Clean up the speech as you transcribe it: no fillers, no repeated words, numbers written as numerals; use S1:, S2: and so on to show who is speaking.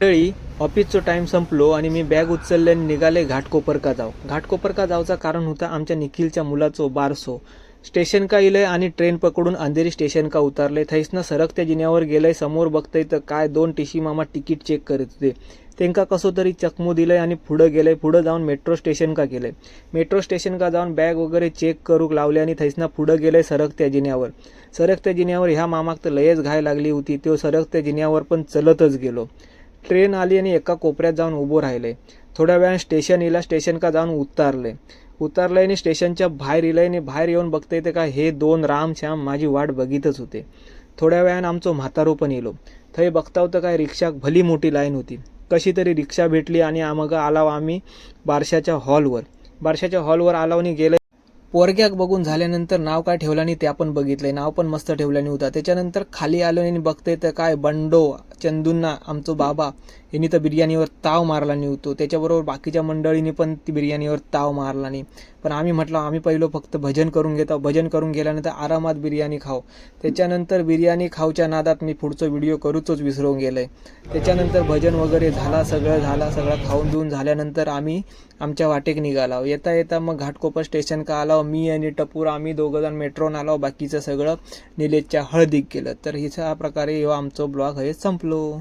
S1: मंडळी, ऑफिसचा टाइम संपलो आणि मी बॅग उचलले आणि निघाले घाटकोपर जाऊ. घाटकोपर जाऊचं कारण होतं आमच्या निखिलच्या मुलाचो बारसो. स्टेशन का इलंय आणि ट्रेन पकडून अंधेरी स्टेशन का उतारले. थैसनं सरकत्या जिन्यावर गेलंय. समोर बघतंय तर काय दोन टीशी मामा तिकीट चेक करीत होते. त्यांका कसो तरी चकमू दिलंय आणि पुढं गेलंय. पुढं जाऊन मेट्रो स्टेशन का गेलंय. मेट्रो स्टेशन का जाऊन बॅग वगैरे चेक करू लावले आणि थैसनं पुढं गेलंय सरकत्या जिन्यावर. सरकत्या जिन्यावर ह्या मामाक तर लयच घाय लागली होती. तो सरकत्या जिन्यावर पण चलतच गेलो. ट्रेन आली आणि एका कोपऱ्यात जाऊन उभं राहिले. थोड्या वेळाने स्टेशन इला. स्टेशन का जाऊन उतारले आणि स्टेशनच्या बाहेर इलंय आणि बाहेर येऊन बघते ते काय हे दोन रामश्याम माझी वाट बघितच होते. थोड्या वेळानं आमचं म्हातारो पण इलो. थंय बघता होतं काय रिक्षाक भली मोठी लाईन होती. कशी तरी रिक्षा भेटली आणि मग आलाव आम्ही बारशाच्या हॉलवर आलाव आणि गेलं. पोरग्याक बघून झाल्यानंतर नाव काय ठेवलं नाही ते आपण बघितलंय. नाव पण मस्त ठेवल्याने होता. त्याच्यानंतर खाली आलो आणि बघते तर काय बंडो चंदूंना आमचो बाबा यांनी तर बिर्याणीवर ताव मारला नाही होतो. त्याच्याबरोबर बाकीच्या मंडळींनी पण ती बिर्याणीवर ताव मारला नाही. पण आम्ही म्हटलं आम्ही पहिलं फक्त भजन करून घेतो. भजन करून गेल्यानंतर आरामात बिर्याणी खाऊ. त्याच्यानंतर बिर्याणी खाऊच्या नादात मी पुढचं व्हिडिओ करूचच विसरून गेलोय. त्याच्यानंतर भजन वगैरे सगळं खाऊन पिऊन झाल्यानंतर आम्ही आमच्या वाटेक निघालो. येता येता मग घाटकोपर स्टेशन का आलो. मी आणि टपूर आम्ही दोघंजण मेट्रोन आलो. बाकीचं सगळं निलेशच्या हळदीक केलं. तर ह्या प्रकारे आमचा ब्लॉग हे संपलो.